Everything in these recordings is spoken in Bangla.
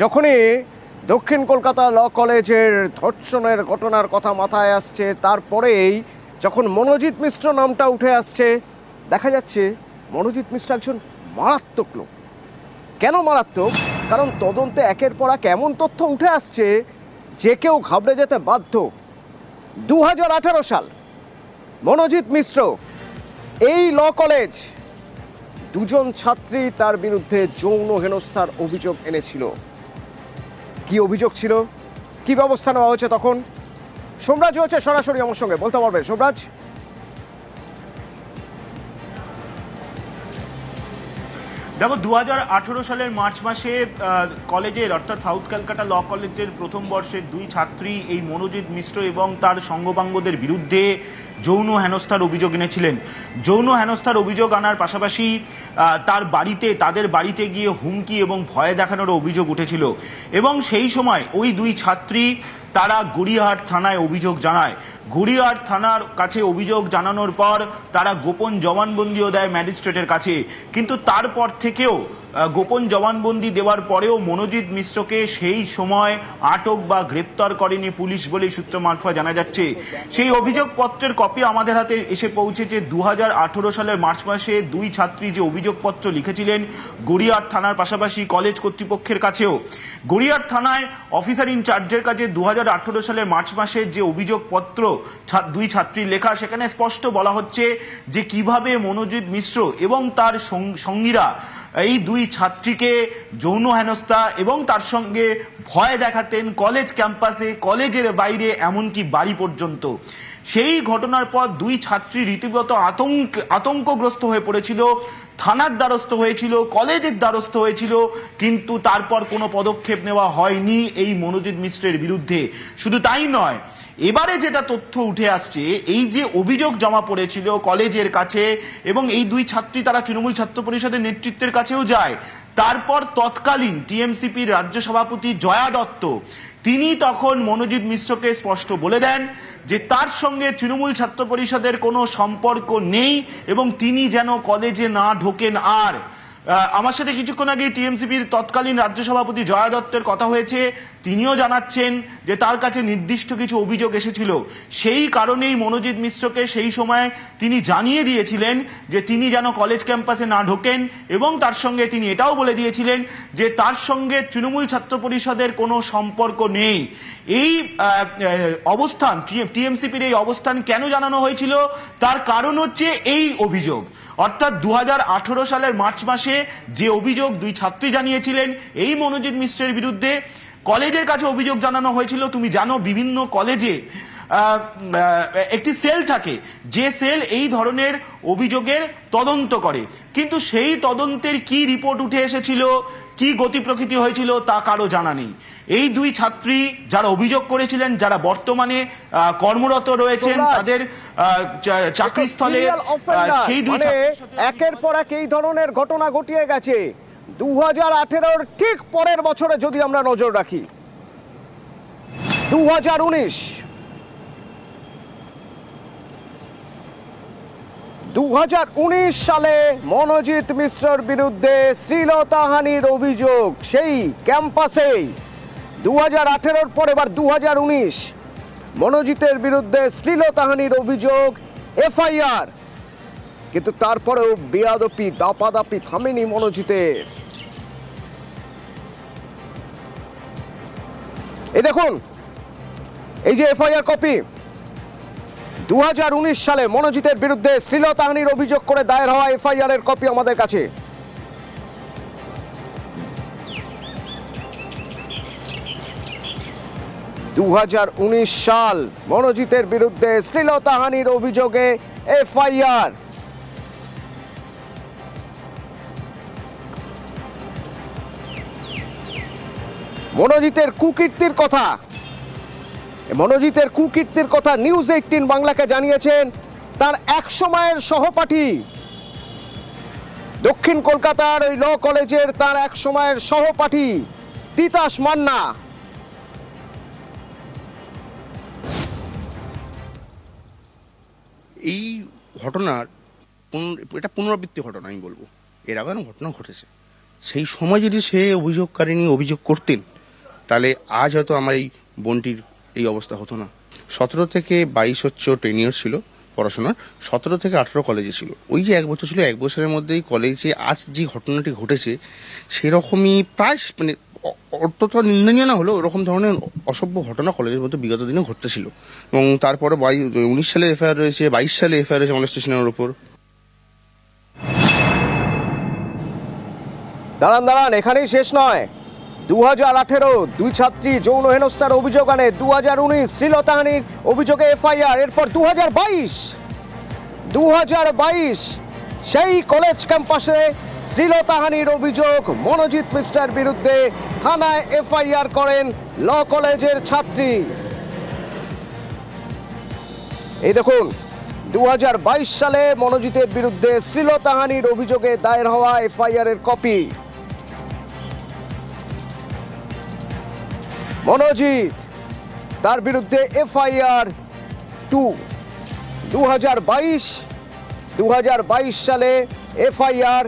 যখনই দক্ষিণ কলকাতা ল কলেজের ধর্ষণের ঘটনার কথা মাথায় আসছে, তারপরেই যখন মনোজিৎ মিশ্র নামটা উঠে আসছে, দেখা যাচ্ছে মনোজিৎ মিশ্র একজন মারাত্মক লোক। কেন মারাত্মক? কারণ তদন্তে একের পর এক এমন তথ্য উঠে আসছে যে কেউ ঘাবড়ে যেতে বাধ্য। 2018 সাল, মনোজিৎ মিশ্র এই ল কলেজ, দুজন ছাত্রী তার বিরুদ্ধে যৌন হেনস্থার অভিযোগ এনেছিল। কি অভিযোগ ছিল, কি ব্যবস্থা নেওয়া হয়েছে তখন? সোমরাজ হচ্ছে সরাসরি আমার সঙ্গে, বলতে পারবে সোমরাজ? দেখো, 2018 সালের মার্চ মাসে কলেজের অর্থাৎ সাউথ ক্যালকাটা ল কলেজের প্রথম বর্ষের দুই ছাত্রী এই মনোজিৎ মিশ্র এবং তার সঙ্গপাঙ্গদের বিরুদ্ধে যৌন হেনস্থার অভিযোগ এনেছিলেন। যৌন হেনস্থার অভিযোগ আনার পাশাপাশি তাদের বাড়িতে গিয়ে হুমকি এবং ভয় দেখানোর অভিযোগ উঠেছিল। এবং সেই সময় ওই দুই ছাত্রী তারা গড়িয়াহাট থানায় অভিযোগ জানায়। গড়িয়াহাট থানার কাছে অভিযোগ জানানোর পর তারা গোপন জবানবন্দিও দেয় ম্যাজিস্ট্রেটের কাছে। কিন্তু তারপর থেকেও গোপন জবানবন্দি দেওয়ার পরেও মনোজিৎ মিশ্রকে সেই সময় আটক বা গ্রেপ্তার করেনি পুলিশ বলেই সূত্র মারফত জানা যাচ্ছে। সেই অভিযোগপত্রের কপি আমাদের হাতে এসে পৌঁছেছে 2018 সালের মার্চ মাসে দুই ছাত্রী যে অভিযোগপত্র লিখেছিলেন গড়িয়াহাট থানার পাশাপাশি কলেজ কর্তৃপক্ষের কাছেও। গড়িয়াহাট থানায় অফিসার ইনচার্জের কাছে 2018 সালের মার্চ মাসে যে অভিযোগপত্র দুই ছাত্রীর লেখা, সেখানে স্পষ্ট বলা হচ্ছে যে কিভাবে মনোজিৎ মিশ্র এবং তার সঙ্গীরা এই দুই ছাত্রীকে যৌন হেনস্থা এবং তার সঙ্গে ভয় দেখাতেন কলেজ ক্যাম্পাসে, কলেজের বাইরে, এমনকি বাড়ি পর্যন্ত। সেই ঘটনার পর দুই ছাত্রী রীতিগত আতঙ্কগ্রস্ত হয়ে পড়েছিল, থানার দ্বারস্থ হয়েছিল, কলেজের দ্বারস্থ হয়েছিল, কিন্তু তারপর কোনো পদক্ষেপ নেওয়া হয়নি এই মনোজিৎ মিশ্রের বিরুদ্ধে। শুধু তাই নয়, এবারে যেটা তথ্য উঠে আসছে, এই যে অভিযোগ জমা পড়েছিল কলেজের কাছে এবং এই দুই ছাত্রী তারা তৃণমূল ছাত্র পরিষদের নেতৃত্বের কাছেও যায়, তারপর তৎকালীন টিএমসিপির রাজ্য সভাপতি জয়া দত্ত তিনি তখন মনোজিৎ মিশ্রকে স্পষ্ট বলে দেন যে তার সঙ্গে তৃণমূল ছাত্র পরিষদের কোনো সম্পর্ক নেই এবং তিনি যেন কলেজে না ঢোকেন। আর আমার সাথে কিছুক্ষণ আগে টিএমসিপির তৎকালীন রাজ্য সভাপতি জয়া দত্তের কথা হয়েছে, তিনিও জানাচ্ছেন যে তার কাছে নির্দিষ্ট কিছু অভিযোগ এসেছিল। সেই কারণেই মনোজিৎ মিশ্রকে সেই সময় তিনি জানিয়ে দিয়েছিলেন যে তিনি যেন কলেজ ক্যাম্পাসে না ঢোকেন এবং তার সঙ্গে তিনি এটাও বলে দিয়েছিলেন যে তার সঙ্গে তৃণমূল ছাত্র পরিষদের কোনো সম্পর্ক নেই। এই অবস্থান, টিএমসিপির এই অবস্থান কেন জানানো হয়েছিল, তার কারণ হচ্ছে এই অভিযোগ। অর্থাৎ 2018 সালের মার্চ মাসে যে অভিযোগ দুই ছাত্রী জানিয়েছিলেন এই মনোজিৎ মিশ্রের বিরুদ্ধে, কলেজের কাছে অভিযোগ জানানো হয়েছিল। তুমি জানো, বিভিন্ন কলেজে একটি সেল থাকে যে সেল এই ধরনের অভিযোগের তদন্ত করে, কিন্তু সেই তদন্তের কি রিপোর্ট উঠে এসেছিল, কি গতি প্রকৃতি হয়েছিল তা কারো জানা নেই। এই দুই ছাত্রী যারা অভিযোগ করেছিলেন, যারা বর্তমানে কর্মরত রয়েছেন তাদের চাকরিস্থলে, সেই দুই একের পর এক এই ধরনের ঘটনা ঘটিয়ে গেছে। 2018-র ঠিক পরের বছরে যদি আমরা নজর রাখি, 2019 সালে মনোজিৎ মিশ্রর বিরুদ্ধে শ্লীলতাহানির অভিযোগ সেই ক্যাম্পাসেই। 2018-র পর এবার 2019, মনোজিতের বিরুদ্ধে শ্লীলতাহানির অভিযোগ, এফআইআর। কিন্তু তারপরেও বেয়াদপি, দাপাদাপি থামেনি মনোজিতের। এই দেখুন, এই যে এফআইআর কপি, 2019 সালে মনোজিতের বিরুদ্ধে শ্লীলতাহানির অভিযোগ করে দায়ের হওয়া এফআইআর এর কপি আমাদের কাছে। সাল, মনোজিতের বিরুদ্ধে শ্লীলতাহানির অভিযোগে এফআইআর। মনোজিতের কুকীর্তির কথা নিউজ 18 বাংলাকে জানিয়েছেন তার এক সময়ের সহপাঠী, দক্ষিণ কলকাতার ওই ল কলেজের তার এক সময়ের সহপাঠী তিতাস মান্না। এই ঘটনার এটা পুনরাবৃত্তি ঘটনা আমি বলবো, এর আগে ঘটনা ঘটেছে। সেই সময় যদি সে অভিযোগকারিনী অভিযোগ করতেন তাহলে আজ হয়তো আমার এই বোনটির এই অবস্থা হতো না। 17 থেকে 22 হচ্ছে টেনিয়র ছিল পড়াশোনার, 17 থেকে 18 কলেজে ছিল। ওই যে 1 বছর ছিল, 1 বছরের মধ্যেই কলেজে আজ যে ঘটনাটি ঘটেছে সেরকমই প্রায় মানে অত্যন্ত নিন্দনীয় না হলেও ওরকম ধরনের অসভ্য ঘটনা কলেজের মধ্যে বিগত দিনে ঘটতেছিল। এবং তারপরে 19 সালে এফআইআর রয়েছে, 22 সালে এফআইআর রয়েছে মলেস্টেশনের ওপর। দাঁড়ান, এখানেই শেষ নয়। 2018 দুই ছাত্রী যৌন হেনস্থার অভিযোগ আনে, 2019 শ্লীলতাহানির অভিযোগে এফআইআর, এরপর 2022 সেই কলেজ ক্যাম্পাসে শ্লীলতাহানির অভিযোগ মনোজিৎ মিশ্রের বিরুদ্ধে থানায় এফআইআর করেন ল কলেজের ছাত্রী। এই দেখুন 2022 সালে মনোজিতের বিরুদ্ধে শ্লীলতাহানির অভিযোগে দায়ের হওয়া এফআইআর এর কপি। মনোজিৎ, তার বিরুদ্ধে এফআইআর 2, 2022 সালে এফআইআর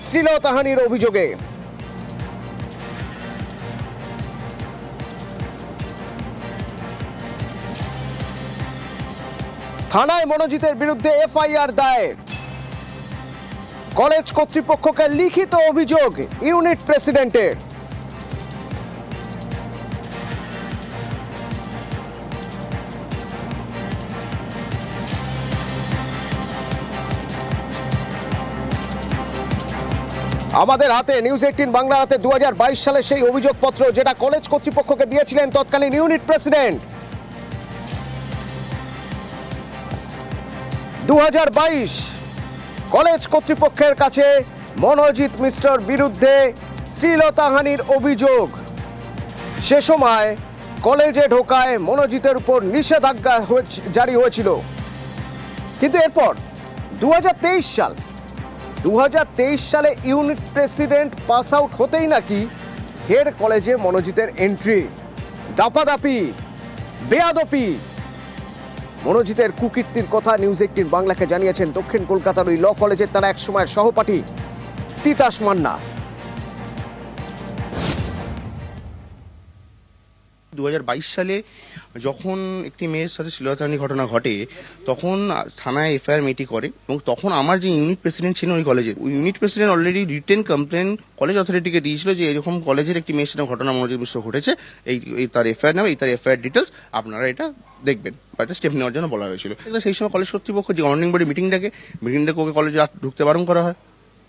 শ্লীলতাহানির অভিযোগে। থানায় মনোজিতের বিরুদ্ধে এফআইআর দায়ের। কলেজ কর্তৃপক্ষকে লিখিত অভিযোগ ইউনিট প্রেসিডেন্টের। আমাদের হাতে নিউজ 18 বাংলার হাতে 2022 সালে সেই অভিযোগপত্র যেটা কলেজ কর্তৃপক্ষকে দিয়েছিলেন তৎকালীন ইউনিট প্রেসিডেন্ট। 2022 কলেজ কর্তৃপক্ষের কাছে মনোজিৎ মিশ্রর বিরুদ্ধে শ্লীলতাহানির অভিযোগ। সে সময় কলেজে ঢোকায় মনোজিতের উপর নিষেধাজ্ঞা জারি হয়েছিল। কিন্তু এরপর 2023 সালে ইউনিট প্রেসিডেন্ট পাস আউট হতেই নাকি হেড কলেজে মনোজিতের এন্ট্রি, দাপাদাপি, বেয়াদপি। মনোজিতের কুকীর্তির কথা নিউজ 18 বাংলাকে জানিয়েছেন দক্ষিণ কলকাতার ওই ল কলেজের তারা এক সময়ের সহপাঠী তিতাস মান্না। 2022 সালে যখন একটি মেয়ের সাথে শ্লীলতাহানির ঘটনা ঘটে তখন থানায় এফআইআর মেয়েটি করে, এবং তখন আমার যে ইউনিট প্রেসিডেন্ট ছিলেন ওই কলেজের, ওই unit president already written complain college অথরিটিকে দিয়েছিল যে এরকম কলেজের একটি মেয়ের সাথে ঘটনা মনোজিৎ মিশ্র ঘটেছে, এই তার এফআইআর নামে, এই তার এফআইআর ডিটেলস, আপনারা এটা দেখবেন বা একটা স্টেপ নেওয়ার জন্য বলা হয়েছিল। সেই সময় কলেজ কর্তৃপক্ষ যে গভর্নিং বডি মিটিং ডাকে ওকে কলেজে ঢুকতে বারণ করা হয়,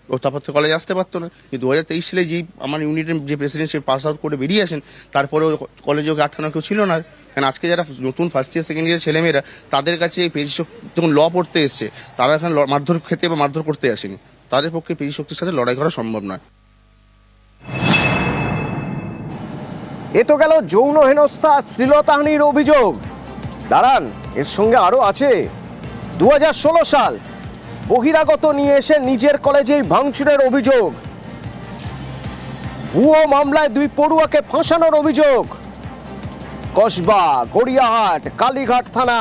ও তারপর তো কলেজে আসতে পারতো না। কিন্তু 2023 সালে যেই আমার ইউনিটের যে প্রেসিডেন্ট সে পাস আউট করে বেরিয়ে আসেন, তারপরে কলেজে ওকে আটকানো কেউ ছিল না। কারণ আজকে যারা নতুন ফার্স্ট ইয়ার সেকেন্ড ইয়ার ছেলেমেয়েরা তাদের কাছে পেশি যখন ল পড়তে এসছে, তারা এখানে মারধর খেতে বা মারধর করতে আসেনি, তাদের পক্ষে পেশি শক্তির সাথে লড়াই করা সম্ভব নয়। এ তো গেল যৌন হেনস্থা শ্লীলতাহানির অভিযোগ। দাঁড়ান, এর সঙ্গে আরো আছে 2016 সাল বহিরাগত নিয়ে এসে নিজের কলেজেই ভাঙচুরের অভিযোগ, ভুয়ো মামলায় 2 পড়ুয়াকে ফাঁসানোর অভিযোগ। কসবা, গড়িয়াহাট, কালীঘাট থানা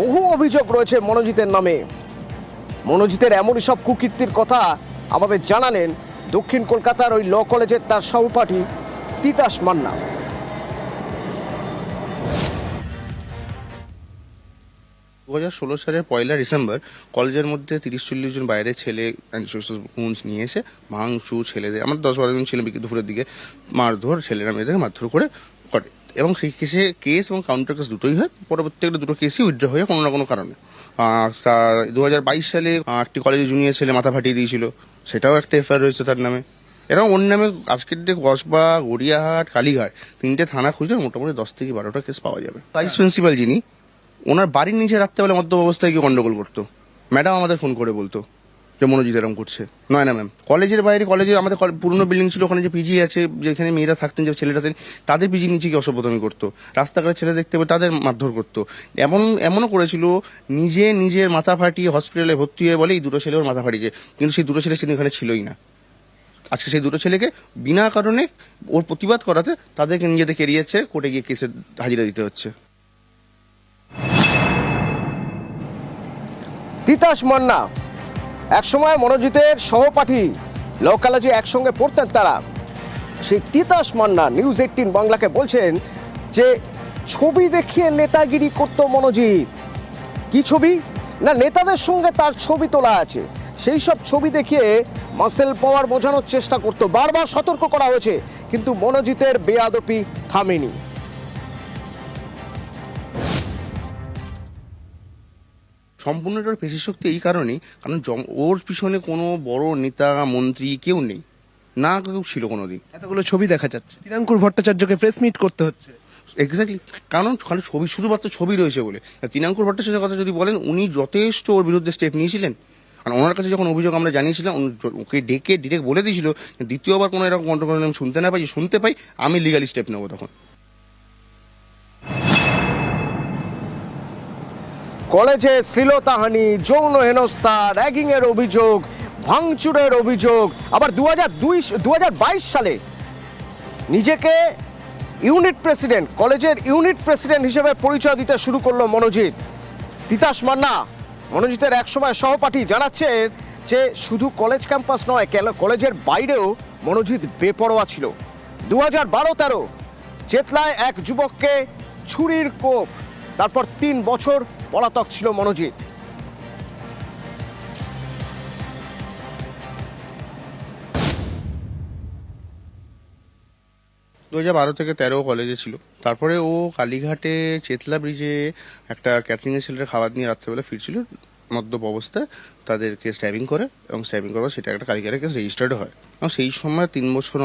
বহু অভিযোগ রয়েছে মনোজিতের নামে। মনোজিতের এমনই সব কুকীর্তির কথা আমাদের জানালেন দক্ষিণ কলকাতার ওই ল কলেজের তার সহপাঠী তিতাস মান্না। 2016 সালের 1 ডিসেম্বর কলেজের মধ্যে 30-40 জন বাইরের ছেলে হুন্স নিয়ে এসে ভাঙচুর, ছেলেদের আমার 10-12 জন ছেলে দুপুরের দিকে মারধর, ছেলেরা মেয়েদের মারধর করে। এবং সেই কেসে কেস এবং কাউন্টার কেস দুটোই হয়, পরবর্তী দুটো কেসই উইথড্র হয়ে কোনো না কোনো কারণে। 2022 সালে একটি কলেজে জুনিয়র ছেলে মাথা ফাটিয়ে দিয়েছিল, সেটাও একটা এফআইআর রয়েছে তার নামে। এরকম ওর নামে আজকের ডে কসবা, গড়িয়াহাট, কালীঘাট 3টে থানা খুঁজলে মোটামুটি 10 থেকে 12টা কেস পাওয়া যাবে। ভাইস প্রিন্সিপাল যিনি, ওনার বাড়ির নিচে রাখতে বলে মদ্যপ অবস্থায় গিয়ে গন্ডগোল করতো। ম্যাডাম আমাদের ফোন করে বলতো যে মনোজিৎ এরকম করছে। নয় না ম্যাম, কলেজের বাইরে, কলেজে আমাদের পুরনো বিল্ডিং ছিল, ওখানে যে পিজি আছে, যেখানে মেয়েরা থাকতেন, যে ছেলেরা থাকতেন, তাদের পিজি নিচে গিয়ে অসভ্যতামি করতো। রাস্তাঘাটে ছেলে দেখতে পেয়ে তাদের মারধর করতো। এমনও করেছিল নিজের মাথা ফাটিয়ে হসপিটালে ভর্তি হয়ে বলে এই 2টো ছেলে ওর মাথা ফাটিয়েছে, কিন্তু সেই 2টো ছেলে সেদিন এখানে ছিলই না। আজকে সেই 2টো ছেলেকে বিনা কারণে ওর প্রতিবাদ করাতে তাদেরকে নিজেদের কেরিয়ার ছেড়ে কোর্টে গিয়ে কেসে হাজিরা দিতে হচ্ছে। তিতাস মান্না একসময় মনোজিতের সহপাঠী, ল কলেজে একসঙ্গে পড়তেন তারা। সেই তিতাস মান্না নিউজ 18 বাংলাকে বলছেন যে ছবি দেখিয়ে নেতাগিরি করত মনোজিৎ। কি ছবি? না, নেতাদের সঙ্গে তার ছবি তোলা আছে, সেই সব ছবি দেখিয়ে মাসেল পাওয়ার বোঝানোর চেষ্টা করত। বারবার সতর্ক করা হয়েছে, কিন্তু মনোজিতের বেয়াদপি থামেনি। সম্পূর্ণ এটার পেশি শক্তি এই কারণেই, কারণ ওর পিছনে কোনো বড় নেতা মন্ত্রী কেউ নেই, না কেউ ছিল কোনোদিন। এতগুলো ছবি দেখা যাচ্ছে, তৃণাঙ্কুর ভট্টাচার্যকে প্রেস মিট করতে হচ্ছে। এক্স্যাক্টলি, কারণ খালি ছবি, শুধুমাত্র ছবি রয়েছে বলে। তৃণাঙ্কুর ভট্টাচার্যের কথা যদি বলেন, উনি যথেষ্ট ওর বিরুদ্ধে স্টেপ নিয়েছিলেন। আর ওনার কাছে যখন অভিযোগ আমরা জানিয়েছিলাম, ওকে ডেকে ডিরেক্ট বলে দিয়েছিল দ্বিতীয়বার কোনো এরকম কন্ট্রোভার্সি আমি শুনতে পাই আমি লিগালি স্টেপ নেবো। তখন কলেজে শ্লীলতাহানি, যৌন হেনস্থা, র্যাগিং এর অভিযোগ, ভাঙচুরের অভিযোগ। আবার 2022 সালে নিজেকে ইউনিট প্রেসিডেন্ট, কলেজের ইউনিট প্রেসিডেন্ট হিসেবে পরিচয় দিতে শুরু করলো মনোজিৎ। তিতাস মান্না, মনোজিতের একসময় সহপাঠী, জানাচ্ছেন যে শুধু কলেজ ক্যাম্পাস নয়, কলেজের বাইরেও মনোজিৎ বেপরোয়া ছিল। 2012-13 চেতলায় এক যুবককে ছুরির কোপ, তারপর 3 বছর পলাতক ছিল মনোজিৎ। দু 2012 থেকে 13 কলেজে ছিল। তারপরে ও কালীঘাটে চেতলা ব্রিজে একটা ক্যাটারিং এর ছেলের খাবার নিয়ে রাত্রেবেলা ফিরছিল মদ্যপ অবস্থায়, তাদেরকে স্ট্যাবিং করে, এবং স্ট্যাবিং করার সেটা একটা কালীঘাটের কেস রেজিস্টার্ড হয়, এবং সেই সময় 3 বছর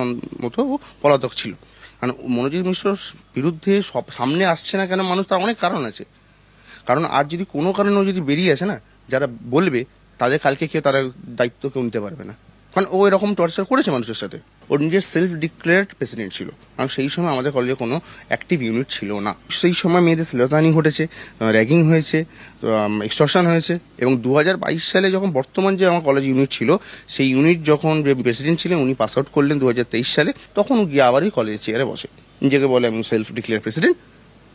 মতো ও পলাতক ছিল। কারণ মনোজিৎ মিশ্রর বিরুদ্ধে সব সামনে আসছে না কেন মানুষ, তার অনেক কারণ আছে। কারণ আজ যদি কোনো কারণে ও যদি বেরিয়ে আসে না, যারা বলবে তাদের কালকে কেউ তারা দায়িত্ব কেউ নিতে পারবে না। কারণ ও এরকম টর্চার করেছে মানুষের সাথে। ওর নিজের সেলফ ডিক্লেয়ার্ড প্রেসিডেন্ট ছিল, কারণ সেই সময় আমাদের কলেজে কোনো অ্যাক্টিভ ইউনিট ছিল না। সেই সময় মেয়েদের শ্লীলতাহানি ঘটেছে, র্যাগিং হয়েছে, এক্সটর্শন হয়েছে। এবং 2022 সালে যখন বর্তমান যে আমার কলেজ ইউনিট ছিল, সেই ইউনিট যখন যে প্রেসিডেন্ট ছিলেন উনি পাস আউট করলেন 2023 সালে, তখন গিয়ে আবারই কলেজের চেয়ারে বসে, নিজেকে বলে আমি সেলফ ডিক্লেয়ার প্রেসিডেন্ট।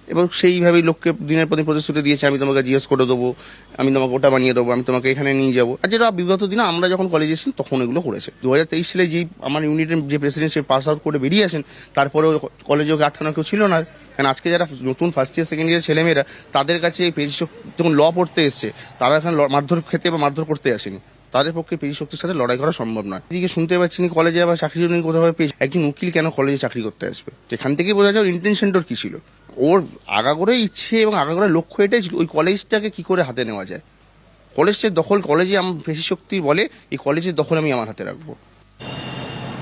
এবং সেইভাবেই লোককে দিনের প্রতি প্রতিশ্রুতি দিয়েছে, আমি তোমাকে জিজ্ঞেস করে দেবো, আমি তোমাকে ওটা বানিয়ে দেবো, আমি তোমাকে এখানে নিয়ে যাবো। আর যেটা বিগত দিনে আমরা যখন কলেজে এসেছি তখন এগুলো করেছে। 2023 সালে যে আমার ইউনিটের যে প্রেসিডেন্ট সে পাস আউট করে বেরিয়ে আসেন, তারপরেও কলেজে ওকে আটকানো কেউ ছিল না। কারণ আজকে যারা নতুন ফার্স্ট ইয়ার সেকেন্ড ইয়ার ছেলেমেয়েরা, তাদের কাছে পেশি যখন ল পড়তে এসছে, তারা এখানে মারধর খেতে বা মারধর করতে আসেনি, তাদের পক্ষে পেশি শক্তির সাথে লড়াই করা সম্ভব নয়। এদিকে শুনতে পাচ্ছি না কলেজে আবার চাকরির জন্য কোথাও পেয়েছে। একজন উকিল কেন কলেজে চাকরি করতে আসবে? সেখান থেকে বোঝা যায় ইন্টেনশনটার কি ছিল। ওর আগাগোড়াই ইচ্ছে এবং আগাগোড়াই লক্ষ্য এটাই ছিল, ওই কলেজটাকে কি করে হাতে নেওয়া যায়। কলেজের দখল, কলেজে আমার পেশি শক্তি বলে এই কলেজের দখল আমি আমার হাতে রাখবো।